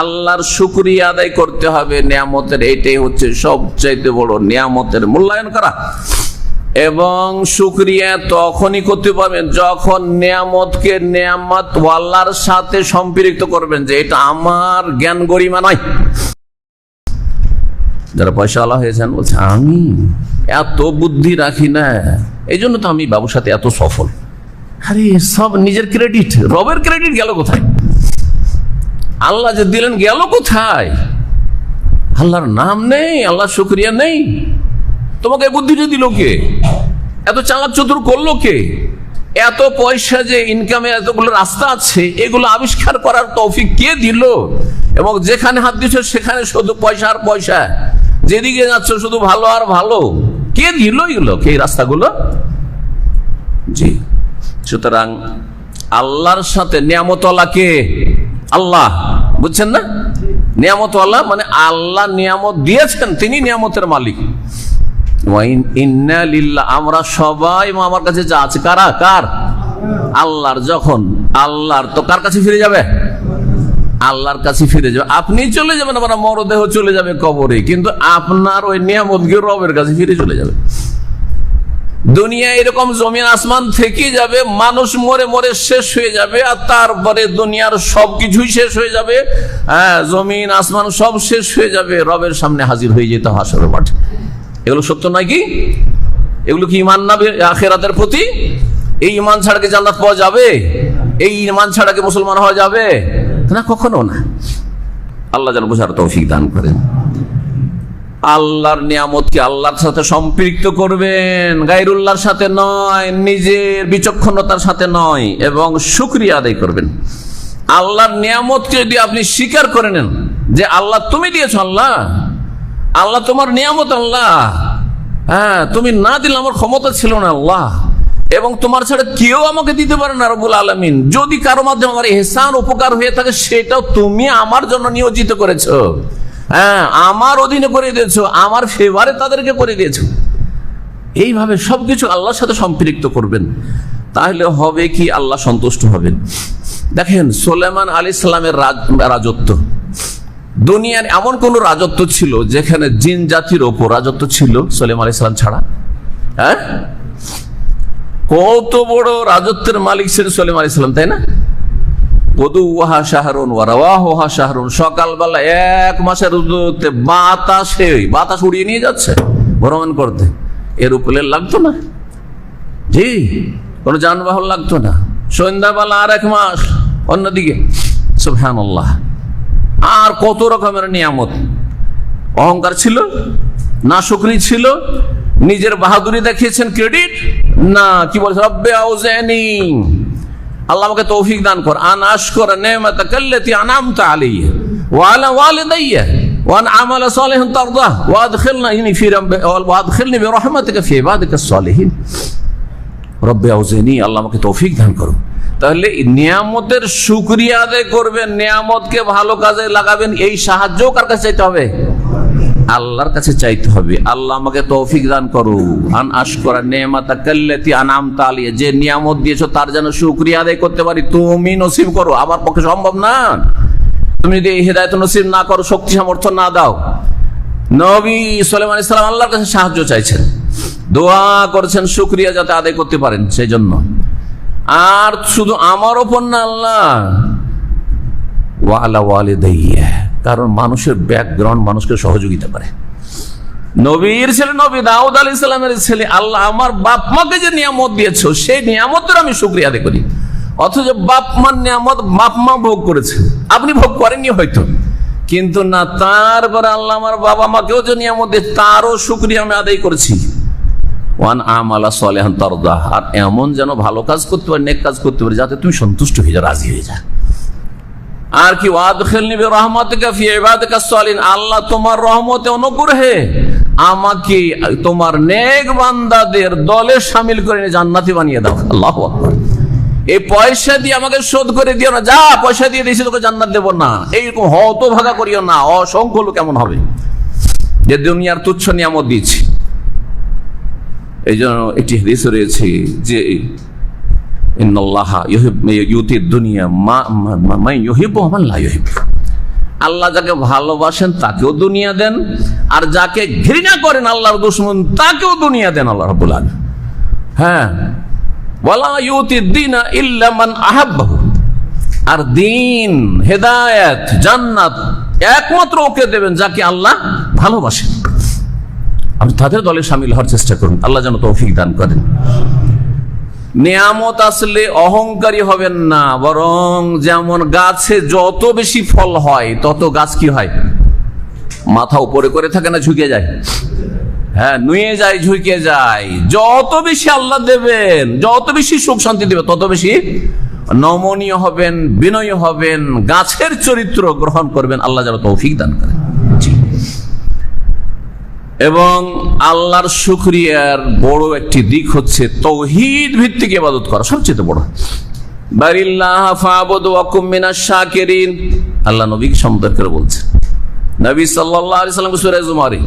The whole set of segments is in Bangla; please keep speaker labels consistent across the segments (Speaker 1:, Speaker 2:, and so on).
Speaker 1: আল্লাহর শুকরিয়া আদায় করতে হবে নিয়ামতের। এটাই হচ্ছে সবচাইতে বড় নিয়ামতের মূল্যায়ন করা। এবং শুকরিয়া তখনই করতে পারবেন যখন নিয়ামতকে নিয়ামত আল্লাহর সাথে সম্পৃক্ত করবেন, যে এটা আমার জ্ঞান গরিমা নয়। যারা পয়সাওয়ালা হয়েছেন বলছে আমি এত বুদ্ধি রাখি না, এই জন্য তো আমি বাবুর সাথে এত সফল। আরে সব নিজের ক্রেডিট, রবের ক্রেডিট গেল কোথায়? আল্লাহ যে দিলেন গেল কোথায়? আল্লাহর নাম নেই, আল্লাহর শুকরিয়া নেই। তোমাকে বুদ্ধিটা দিল কে? এত চালাক চতুর করলো কে? এত পয়সা যে ইনকামে এতগুলো রাস্তা আছে, এগুলো আবিষ্কার করার তৌফিক কে দিল? এবং যেখানে হাত দিচ্ছ সেখানে শুধু পয়সা আর পয়সা, যেদিকে যাচ্ছ শুধু ভালো আর ভালো, কে দিল এগুলো, কে এই রাস্তাগুলো? জি, সুতরাং আল্লাহর সাথে নিয়ামতওয়ালা কে? আল্লাহ। বুঝছেন না? নিয়ামতওয়ালা মানে আল্লাহ নিয়ামত দিয়েছেন, তিনি নিয়ামতের মালিক। আমরা সবাই আমার কাছে যা আছে কারা? কার? আল্লাহর। যখন আল্লাহর, তো কার কাছে ফিরে যাবে? আল্লাহর কাছে ফিরে যাবে। আপনি চলে যাবেন, আপনার মরদেহ চলে যাবে কবরে, কিন্তু আপনার ওই নিয়ামত গিয়ে রবের কাছে ফিরে চলে যাবে। দুনিয়া এরকম জমিন আসমান থেকে যাবে, মানুষ মরে মরে শেষ হয়ে যাবে, আর তারপরে দুনিয়ার সবকিছুই শেষ হয়ে যাবে। হ্যাঁ, জমিন আসমান সব শেষ হয়ে যাবে, রবের সামনে হাজির হয়ে যেতে হাসরের মাঠে। এগুলো সত্য নয় কি? এগুলো কি ইমান না আখিরাতের প্রতি? এই ইমান ছাড়া কি জান্নাত পাওয়া যাবে? এই ইমান ছাড়া কি মুসলমান হওয়া যাবে? না, কখনো না। আল্লাহ যেন বোঝার তৌফিক দান করেন। আল্লাহর নিয়ামতকে আল্লাহর সাথে সম্পৃক্ত করবেন, গায়রুল্লাহর সাথে নয়, নিজের বিচক্ষণতার সাথে নয়, এবং শুকরিয়া আদায় করবেন। আল্লাহর নিয়ামতকে যদি আপনি স্বীকার করে নেন যে আল্লাহ তুমি দিয়েছো, আল্লাহ আল্লাহ তোমার নিয়ামত, আল্লাহ হ্যাঁ, তুমি না দিলে আমার ক্ষমতা ছিল না আল্লাহ, এবং তোমার ছাড়া কেউ আমাকে দিতে পারে না রব্বুল আলামিন। যদি কারো মাধ্যমে আমার ইহসান উপকার হয়ে থাকে, সেটাও তুমি আমার জন্য নিয়োজিত করেছো। হ্যাঁ, আমার অধীনে করে দিয়েছো, আমার ফেভারে তাদেরকে করে দিয়েছো। এইভাবে সবকিছু আল্লাহর সাথে সম্পৃক্ত করবেন, তাহলে হবে কি? আল্লাহ সন্তুষ্ট হবেন। দেখেন, সুলাইমান আলাইহিস সালামের রাজত্ব, দুনিয়ার এমন কোন রাজত্ব ছিল যেখানে জিন জাতির ওপর রাজত্ব ছিল সুলাইমান আলাইহিস সালাম ছাড়া? হ্যাঁ, কত বড় রাজত্বের মালিক ছিলেন সুলাইমান আলাইহিস সালাম, তাই না? গদুওয়াহা শাহরুন ওয়া রাওয়াহুহা শাহরুন, সকালবেলা এক মাসের রোদে বাতাস উড়িয়ে নিয়ে যাচ্ছে ভ্রমণ করতে। এরোপ্লেন লাগতো না, জি, কোনো যানবাহন লাগতো না। সন্ধ্যাবেলা আর এক মাস অন্যদিকে, সুবহানাল্লাহ। আর কত রকমের নিয়ামত। অহংকার ছিল না? শুকরি ছিল? নিজের বাহাদুরি দেখিয়েছেন, ক্রেডিট না? কি বলছে? রব্বে আউজিনি, আল্লাহ আমাকে তৌফিক দান কর, আন আশকুরা নি'মাতাকাল্লাতী আন'আমতা আলাইয়া ওয়া আলা ওয়ালিদাইয়া ওয়া আন আমালা সালিহান তারদাহ ওয়া আদখিলনি বিরাহমাতিকা ফি ইবাদিকাস সালিহিন। রব্বে আউজিনি, আল্লাহ আমাকে তৌফিক দান করো। তাহলে নিয়ামতের শুকরিয়া আদায় করবেন, নিয়ামতকে ভালো কাজে লাগাবেন। এই সাহায্য কার কাছে চাইতে হবে? আল্লাহর কাছে চাইতে হবে। আল্লাহ আমাকে তৌফিক দান করো, আন আশকুরা নি'মাতাকাল্লাতী আন'আমতা আলাইয়া, যে নিয়ামত দিয়েছো তার যেন শুকরিয়া আদায় করতে পারি, তুমি নসিব করো। আমার পক্ষে সম্ভব না। তুমি যদি এই হেদায়েত নসিব না করো, শক্তি সামর্থ্য না দাও। নবী সুলাইমান আলাইহিস সালাম আল্লাহর কাছে সাহায্য চাইছেন, দোয়া করেছেন শুকরিয়া যাতে আদায় করতে পারেন সেই জন্য। আর শুধু আমার ওপর না, আল্লাহ ওয়া আলা ওয়ালিদাইয়া, কারণ মানুষের ব্যাকগ্রাউন্ড মানুষকে সহযোগিতা করে। নবীর ছেলে নবী দাউদ আলাইহিস সালামের ছেলে, আল্লাহ আমার বাপ মাকে যে নিয়ামত দিয়েছো, সেই নিয়ামতের আমি শুকরিয়া আদায় করি। অথচ বাপ মার নিয়ামত বাপ মা ভোগ করেছে, আপনি ভোগ করেননি হয়তো, কিন্তু না, তারপরে আল্লাহ আমার বাবা মাকেও যে নিয়ামত দিয়ে তারও শুকরিয়া আমি আদায় করেছি। ওয়ান আমালা সালিহান তারদাহ, আর এমন যেন ভালো কাজ করতে পারি, নেক কাজ করতে পারি যাতে তুমি সন্তুষ্ট হয়ে যা, রাজি হয়ে যা। আর কি? ওয়াদখিলনি বিরাহমাতিকা ফি ইবাদিকাস সালিহিন, আল্লাহ তোমার রহমতে অনুগ্রহে আমাকে তোমার নেক বান্দাদের দলে শামিল করে নিয়ে জান্নাতি বানিয়ে দাও। আল্লাহু আকবার। এই পয়সা দিয়ে আমাকে শোধ করে দিও না, যা পয়সা দিয়ে দিয়েছি তোকে জান্নাত দেব না, এইরকম হতভাগা করিও না। অসংখ্য লোক কেমন হবে যে দুনিয়ার তুচ্ছ নিয়ামত দিয়েছি। এই জন্য একটি হাদিস রয়েছে যে ইন্নাল্লাহা ইউতিদ দুনিয়া মান ইউহিব্বু ওয়া মান লা ইউহিব্বু, আল্লাহ যাকে ভালোবাসেন তাকেও দুনিয়া দেন, আর যাকে ঘৃণা করেন আল্লাহর দুশমন তাকেও দুনিয়া দেন আল্লাহ রাব্বুল আলামিন। হ্যাঁ, ওয়ালা ইউতি দ্বীনা ইল্লা মান আহাব্বাহু, আর দ্বীন, হেদায়েত, জান্নাত একমাত্র ওকে দেবেন যাকে আল্লাহ ভালোবাসেন। আপনি তাদের দলে শামিল হওয়ার চেষ্টা করুন, আল্লাহ যেন তৌফিক দান করেন। নিয়ামত আসলে অহংকারী হবেন না, বরং যেমন গাছে যত বেশি ফল হয় তত গাছ কি হয়, মাথা উপরে করে থাকে না, ঝুঁকে যায়। হ্যাঁ, নুয়ে যায়, ঝুঁকে যায়। যত বেশি আল্লাহ দেবেন, যত বেশি সুখ শান্তি দেবে, তত বেশি নমনীয় হবেন, বিনয়ী হবেন, গাছের চরিত্র গ্রহণ করবেন। আল্লাহ যেন তৌফিক দান করেন। এবং আল্লাহর শুকরিয়ার বড় একটি দিক হচ্ছে তাওহীদ ভিত্তিক ইবাদত করা, সবচেয়ে বড়। বারিল্লাহ ফাবুদু ওয়া কুম মিনাশ শাকিরিন, আল্লাহ নবীকে সম্বোধন করে বলছেন, নবী সাল্লাল্লাহু আলাইহি সাল্লাম সূরা জুমারে,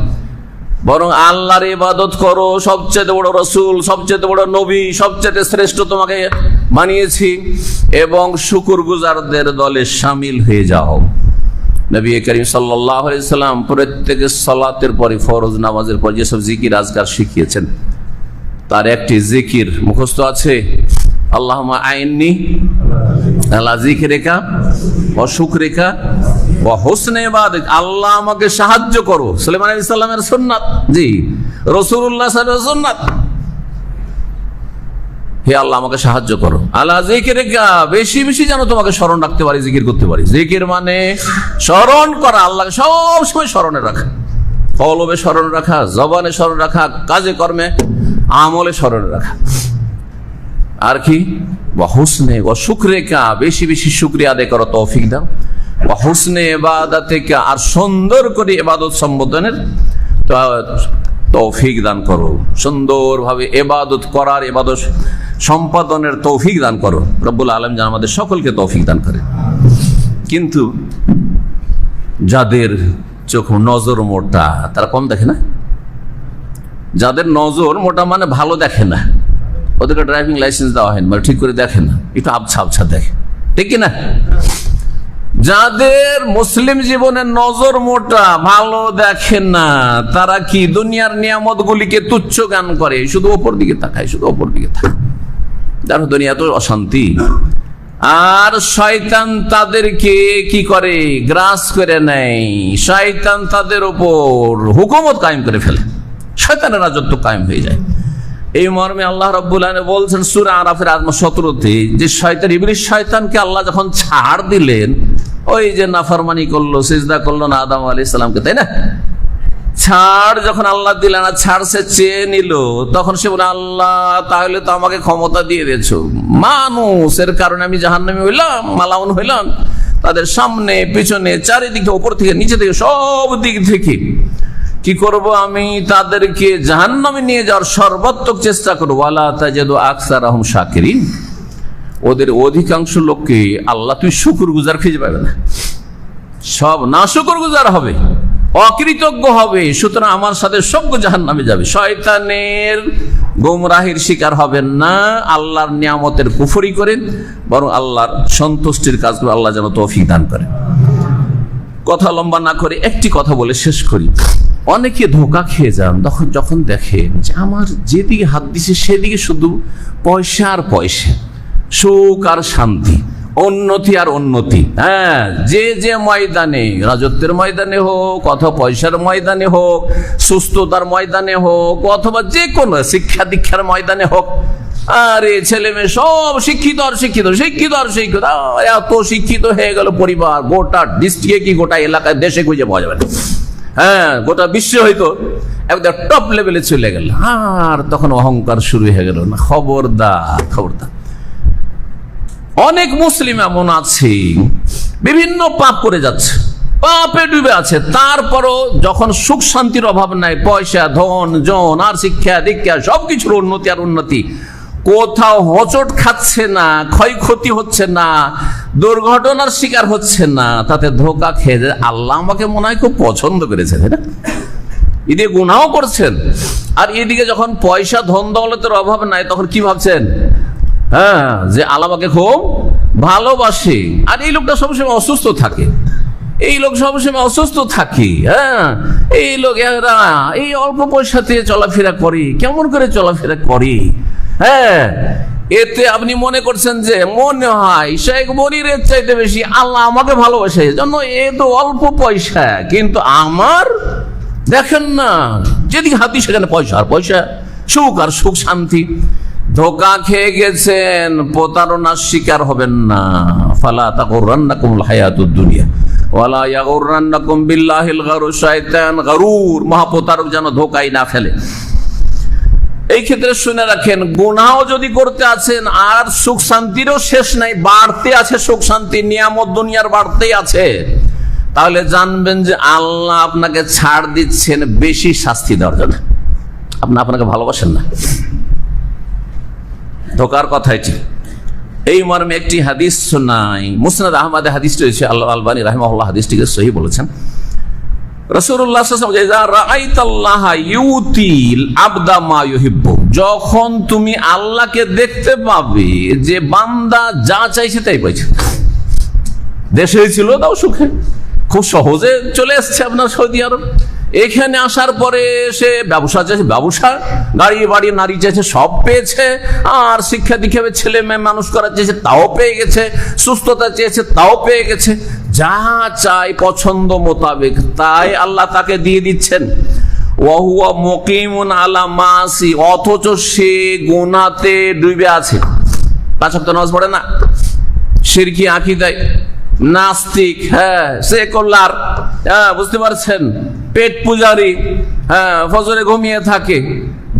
Speaker 1: বরং আল্লাহর ইবাদত করো, সবচেয়ে বড় রাসূল, সবচেয়ে বড় নবী, সবচেয়ে শ্রেষ্ঠ তোমাকে বানিয়েছি, এবং শুকরগুজারদের দলে শামিল হয়ে যাও। নবী করিম সাল্লাল্লাহু আলাইহি সাল্লাম প্রত্যেক সালাতের পরে, ফরজ নামাজের পর যেসব জিকির আজকার শিখিয়েছেন তার একটি জিকির মুখস্থ আছে, আল্লাহুম্মা আইন্নি আলা যিকরিকা ওয়া শুকরিকা ওয়া হুসনি ইবাদাতিক, আল্লাহ আমাকে সাহায্য করো। সুলাইমান আলাইহিস সালামের সুন্নাত, জি, রাসূলুল্লাহ সাল্লাল্লাহু আলাইহি ওয়াসাল্লাম সুন্নাত, হে আল্লাহ আমাকে সাহায্য করো। আলা যিকরিকা, বেশি বেশি যেন তোমাকে স্মরণ রাখতে পারি, জিকির করতে পারি। জিকির মানে স্মরণ করা, আল্লাহকে সব সময় স্মরণে রাখা, কলবে স্মরণ রাখা, জবানে স্মরণ রাখা, কাজে কর্মে আমলে স্মরণ রাখা। আর কি, ওয়া হুসনে ওয়া শুকরিকা, বেশি বেশি শুকরিয়া আদায় করো, তৌফিক দাও। ওয়া হুসনে ইবাদাতিকা, আর সুন্দর করে ইবাদত সম্বোধনের তৌফিক দান করো, সুন্দরভাবে ইবাদত করার, ইবাদত সম্পাদনের তৌফিক দান করো। রব্বুল আলামিন যেন আমাদের সকলকে তৌফিক দান করে। কিন্তু যাদের চোখ নজর মোটা তারা কম দেখে না, যাদের নজর মোটা মানে ভালো দেখে না, ওদেরকে ড্রাইভিং লাইসেন্স দেওয়া হয়নি, মানে ঠিক করে দেখে না, একটু আবছা আবছা দেখে, ঠিক কিনা? যাদের মুসলিম জীবনের নজর মোটা, ভালো দেখে না, তারা কি দুনিয়ার নিয়ামত গুলিকে তুচ্ছ জ্ঞান করে, শুধু ওপর দিকে তাকায়, শুধু ওপর দিকে তাকায়, জানো দুনিয়া তো অশান্তি। আর শয়তান তাদেরকে কি করে, গ্রাস করে নেয়, শয়তান তাদের উপর হুকুমত কায়েম করে ফেলে, শয়তানের রাজত্ব কায়েম হয়ে যায়। এই মর্মে আল্লাহ রাব্বুল আলামিন বলছেন সূরা আরাফের 17-তে, যে শয়তান, ইবলিস শয়তানকে আল্লাহ যখন ছাড় দিলেন, ওই যে নাফরমানি করলো, সিজদা করলো না আদম আলাইহিস সালামকে, তাই না? ছাড় যখন আল্লাহ দিলেন, আর ছাড় সে চেয়ে নিল, তখন সে বলে, আল্লাহ তাহলে তো আমাকে ক্ষমতা দিয়ে দিয়েছো, মানুষের কারণে আমি জাহান্নামী হইলাম, মালাউন হইলাম, তাদের সামনে পিছনে চারিদিকে, উপর থেকে নিচে থেকে সব দিক থেকে কি করব, আমি তাদেরকে জাহান্নামে নিয়ে যাওয়ার সর্বাত্মক চেষ্টা করব। ওয়ালা তাজিদু আকসারাহুম শাকিরিন, ওদের অধিকাংশ লোককে আল্লাহ তুই শুকরগুজার খুঁজে পাবে না, সব না শুকরগুজার হবে, অকৃতজ্ঞ হবে। সুতরাং আমার সাথে সব জাহান্নামে যাবে। শয়তানের গোমরাহির শিকার হবেন না, আল্লাহর নিয়ামতের কুফরি করেন, বরং আল্লাহর সন্তুষ্টির কাজ করে। আল্লাহ যেন তৌফিক দান করে। কথা লম্বা না করে একটি কথা বলে শেষ করি। অনেকে ধোঁকা খেয়ে যান যখন দেখে যে আমার যেদিকে হাত দিছে সেদিকে শুধু পয়সা আর পয়সা, সুখ আর শান্তি, উন্নতি আর উন্নতি। হ্যাঁ, যে যে ময়দানে, রাজত্বের ময়দানে হোক, অথবা পয়সার ময়দানে হোক, সুস্থতার ময়দানে হোক, অথবা যে কোনো শিক্ষা দীক্ষার ময়দানে হোক, আরে ছেলে মেয়ে সব শিক্ষিত আর শিক্ষিত, শিক্ষিত আর শিক্ষিত, এত শিক্ষিত হয়ে গেল পরিবার, গোটা ডিস্ট্রিক্টে কি গোটা এলাকায়, দেশে খুঁজে পাওয়া যাবে না। হ্যাঁ, গোটা বিশ্ব হয়তো একদম টপ লেভেলে চলে গেল, আর তখন অহংকার শুরু হয়ে গেল। না, খবরদার, খবরদার। অনেক মুসলিম এমন আছে বিভিন্ন পাপ করে যাচ্ছে, পাপে ডুবে আছে, তারপরও যখন সুখ শান্তির অভাব নাই, পয়সা, ধন, জন আর শিক্ষা দীক্ষা সবকিছুর উন্নতি আর উন্নতি, কোথাও হোঁচট খাচ্ছে না, ক্ষয়ক্ষতি হচ্ছে না, দুর্ঘটনার শিকার হচ্ছে না, তাতে ধোঁকা খেয়ে যায়। আল্লাহ আমাকে মনে হয় খুব পছন্দ করেছে, তাই না? এদিকে গুনাহও করছেন, আর এদিকে যখন পয়সা ধন দৌলতের অভাব নাই, তখন কি ভাবছেন? হ্যাঁ, যে আল্লাহ আমাকে খুব ভালোবাসে। আর এই লোকটা সবসময় অসুস্থ থাকে, এই লোক সবসময় অসুস্থ থাকে, হ্যাঁ, এই লোক এরা এই অল্প পয়সাতে চলাফেরা করে, কেমন করে চলাফেরা করে, হ্যাঁ, এতে আপনি মনে করছেন যে মনে হয় শেখ মনিরের চাইতে বেশি আল্লাহ আমাকে ভালোবাসে, জন্য এ তো অল্প পয়সা, কিন্তু আমার দেখেন না যেদিকে হাতি সেখানে পয়সা আর পয়সা, সুখ আর সুখ, শান্তি। ধোঁকা খেয়ে গেছেন, প্রতারণার শিকার হবেন না। ফালা তাগুররান্নাকুমুল হায়াতুদ দুনিয়া ওয়ালা ইয়াগুররান্নাকুম বিল্লাহিল গারুর, শয়তান গারুর, মহাপ্রতারক যেন ধোঁকায় না ফেলে। এই ক্ষেত্রে শুনে রাখেন, গুনাহও যদি করতে আছেন আর সুখ শান্তিরও শেষ নাই, বাড়তে আছে সুখ শান্তি, নিয়ামত দুনিয়ার বাড়তেই আছে, তাহলে জানবেন যে আল্লাহ আপনাকে ছাড় দিচ্ছেন বেশি শাস্তি দেওয়ার জন্য, আপনাকে ভালোবাসেন না। ধোকার কথা এটি। এই মর্মে একটি হাদিস শোনাই, মুসনাদ আহমদে হাদিস রয়েছে, আল্লাহ আলবানী রাহিমাহুল্লাহ হাদিসটিকে সহিহ বলেছেন। রাসূলুল্লাহ সাল্লাল্লাহু আলাইহি ওয়াসাল্লাম রাআইতাল্লাহা ইউতিল আবদা মা ইউহিব্বু, যখন তুমি আল্লাহকে দেখতে পাবে যে বান্দা যা চাইছে তাই পাইছে। দেশে ছিল তাও সুখে, খুব সহজে চলে এসছে আপনার সৌদি আরব, এখানে আসার পরে সে ব্যবসা চাইছে ব্যবসা, গাড়ি বাড়ি নারী চাইছে সব পেয়েছে, আর শিক্ষা দীক্ষা ছেলে মেয়ে মানুষ করা চেয়েছে তাও পেয়ে গেছে, সুস্থতা চেয়েছে তাও পেয়ে গেছে, যা চাই পছন্দ মোতাবেক তাই আল্লাহ তাকে দিয়ে দিচ্ছেন। ওয়াহুয়া মুকিমুন আলা মাসি, অথচ সে গুনাহতে ডুবে আছে, 5 ওয়াক্ত নামাজ পড়ে না, শিরকি আকীদায়, নাস্তিক, হ্যাঁ, সেকুলার, হ্যাঁ, বুঝতে পারছেন, পেট পূজারি, হ্যাঁ, ফজরে ঘুমিয়ে থাকে,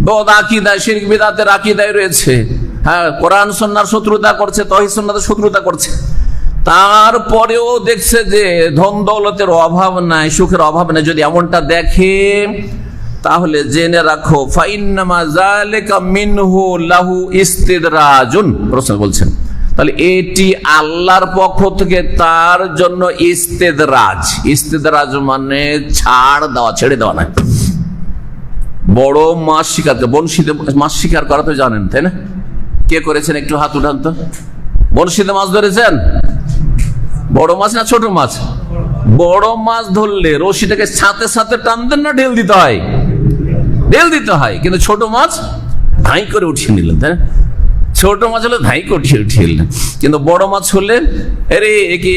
Speaker 1: বদ আকীদায়, শিরক বিদআতের আকীদায় রয়েছে, হ্যাঁ, কোরআন সুন্নাহর শত্রুতা করছে, তাওহীদ সুন্নাতের শত্রুতা করছে, তারপরেও দেখছে যে ধন দৌলতের অভাব নাই, সুখের অভাব নাই। যদি এমনটা দেখে তাহলে জেনে রাখো ফাইন্নামা যালিকা মিনহু লাহু ইস্তিদরাজুন, রাসূল বলছেন, তাহলে এটি আল্লাহর পক্ষ থেকে তার জন্য ইস্তেদরাজ। ইস্তেদরাজ মানে ছাড় দেওয়া, ছেড়ে দেওয়া না। বড় মাছ শিকার, বনশিতে মাছ শিকার করা তো জানেন, তাই না? কে করেছেন একটু হাত উঠান তো। বনশিতে মাছ ধরেছেন? বড় মাছ না ছোট মাছ? বড় মাছ ধরলে রশিটাকে সাথে সাথে টান দেন না ঢেল দিতে হয়? ঢেল দিতে হয়, কিন্তু ছোট মাছ ধাই করে উঠিয়ে নিলেন, তাই না? ছোট মাছ হলে ধাই উঠিয়ে নিলেন, কিন্তু বড় মাছ হলে আরে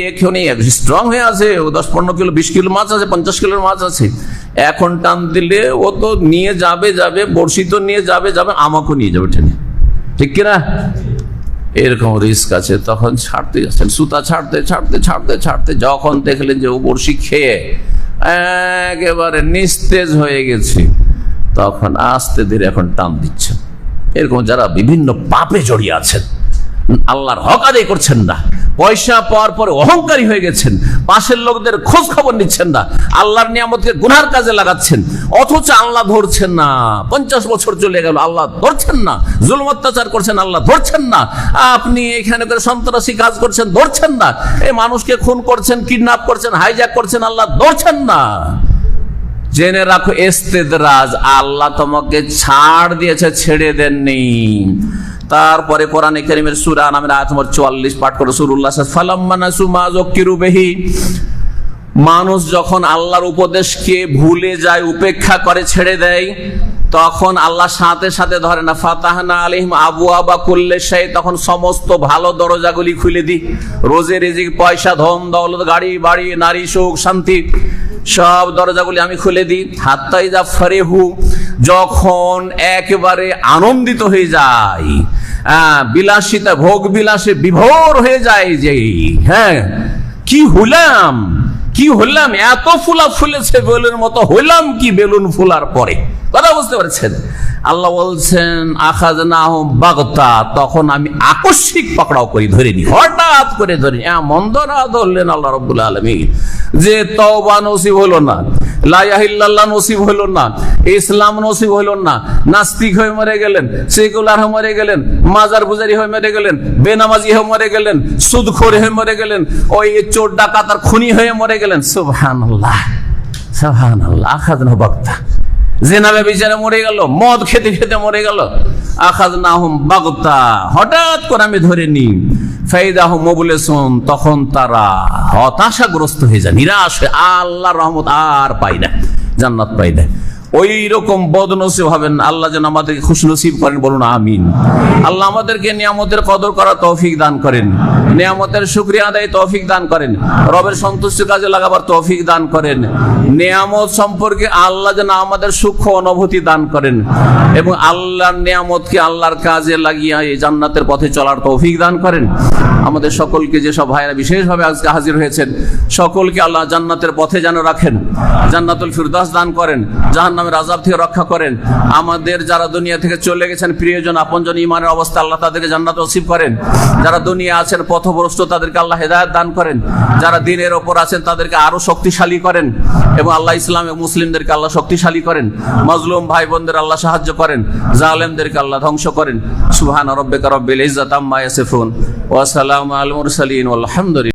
Speaker 1: এখনই স্ট্রং হয়ে আছে, 10-15 কিলো 20 কিলো মাছ আছে, 50 কিলোর মাছ আছে, এখন টান দিলে ও তো নিয়ে যাবে, বড়শি তো নিয়ে যাবে, আমাকেও নিয়ে যাবে টেনে, ঠিক কিনা? এরকম রিস্ক আছে। তখন ছাড়তে যাচ্ছেন, সুতা ছাড়তে যখন দেখলেন যে ও বড়শি খেয়ে একেবারে নিস্তেজ হয়ে গেছে, তখন আস্তে ধীরে এখন টান দিচ্ছেন। এরকম যারা বিভিন্ন পাপে জড়িয়ে আছেন, আল্লাহর হক আদায় করছেন না, পয়সা পাওয়ার পরে অহংকারী হয়ে গেছেন, পাশের লোকদের খোঁজ খবর নিচ্ছেন না, আল্লাহর নিয়ামতকে গুনার কাজে লাগাচ্ছেন, অথচ আল্লাহ ধরছেন না। 50 বছর চলে গেল, আল্লাহ ধরছেন না। জুলুম অত্যাচার করছেন, আল্লাহ ধরছেন না। আপনি এখানে করে সন্ত্রাসী কাজ করছেন, ধরছেন না। এই মানুষকে খুন করছেন, কিডন্যাপ করছেন, হাইজ্যাক করছেন, আল্লাহ ধরছেন না। জেনে রাখো ইস্তেদরাজ, আল্লাহ তোমাকে ছাড় দিয়েছে, ছেড়ে দেননি। তারপরে কোরআনে কারীমের সূরা আনামের আয়াত নম্বর 44 পাঠ করে রাসূলুল্লাহ ফালাম্মা নাসু মা যুকিরু বিহি, মানুষ যখন আল্লাহর উপদেশকে ভুলে যায়, উপেক্ষা করে, ছেড়ে দেয়, তখন আল্লাহ সাথে সাথে ধরে না। ফাতাহনা আলাইহিম আবওয়াবা কুল্লি শাই, তখন সমস্ত ভালো দরজাগুলি খুলে দিই, রোজি রিজিক, পয়সা, ধন দৌলত, গাড়ি বাড়ি, নারী, সুখ, শান্তি, সব দরজাগুলি আমি খুলে দিই। হাত্তা ইযা ফারিহু, যখন একেবারে আনন্দিত হয়ে যায়, বিলাসিতা ভোগ বিলাসে বিভোর হয়ে যায়, যে হ্যাঁ কি হলাম, এত ফুলা ফুলেছে বেলুনের মতো, হইলাম কি বেলুন ফুলার পরে। কথা বুঝতে পারছেন? আল্লাহ বলছেন আখাযনাহুম বাগতা, তখন আমি আকস্মিক পাকড়াও করি, ধরে নি, হঠাৎ করে ধরে নি। এমন ধরা ধরলেন আল্লাহ রাব্বুল আলামিন যে তওবা নসিব হলো না, লা ইলাহা ইল্লাল্লাহ নসিব হলো না, ইসলাম নসিব হলো না, নাস্তিক হয়ে মরে গেলেন, সেকুলার হয়ে মরে গেলেন, মাজার পূজারী হয়ে মরে গেলেন, বেনামাজি হয়ে মরে গেলেন, সুদখোর হয়ে মরে গেলেন, ওই চোর ডাকাত আর খুনি হয়ে মরে গেলেন। সুবহানাল্লাহ, সুবহানাল্লাহ। আখাযনাহুম বাগতা, জিনা ব্যভিচারে মরে গেল, মদ খেতে খেতে মরে গেল, আখাযনাহুম বাগতা, হঠাৎ করে আমি ধরে নিই। ফাইদাহুম মুবলিসুন, তখন তারা হতাশাগ্রস্ত হয়ে যায়, নিরাশ হয়ে আল্লাহর রহমত আর পাই না, জান্নাত পাই না। ওই রকম বদনসিব হবেন। আল্লাহ যেন আমাদেরকে খুশনসিব করেন, বলুন আমিন। আল্লাহ আমাদেরকে নিয়ামতের কদর করা তৌফিক দান করেন, নিয়ামতের শুকরিয়া আদায় তৌফিক দান করেন, রবের সন্তুষ্টি কাজে লাগাবার তৌফিক দান করেন। নিয়ামত সম্পর্কে আল্লাহ যেন আমাদের সূক্ষ্ম অনুভূতি দান করেন এবং আল্লাহর নিয়ামতকে আল্লাহর কাজে লাগিয়ে এই জান্নাতের পথে চলার তৌফিক দান করেন। আমাদের সকলকে, যেসব ভাইরা বিশেষভাবে আজকে হাজির হয়েছেন, সকলকে আল্লাহ জান্নাতের পথে যেন রাখেন, জান্নাতুল ফিরদাউস দান করেন, জাহান্নামের আযাব থেকে রক্ষা করেন। আমাদের যারা দুনিয়া থেকে চলে গেছেন, প্রিয়জন আপনজন, ঈমানের অবস্থা, আল্লাহ তাদেরকে জান্নাত নসিব করেন। যারা দুনিয়া আছেন পথভ্রষ্ট, তাদেরকে আল্লাহ হেদায়েত দান করেন। যারা দ্বীনের ওপর আছেন তাদেরকে আরো শক্তিশালী করেন এবং আল্লাহ ইসলাম এবং মুসলিমদেরকে আল্লাহ শক্তিশালী করেন। মাজলুম ভাই বোনদের আল্লাহ সাহায্য করেন, জালেমদেরকে আল্লাহ ধ্বংস করেন। সুবহান রাব্বিকা রাব্বিল ইজ্জাতি আম্মা ইয়াসিফুন ওয়া সালামুন আলাল মুরসালিন ওয়াল হামদুলিল্লাহ।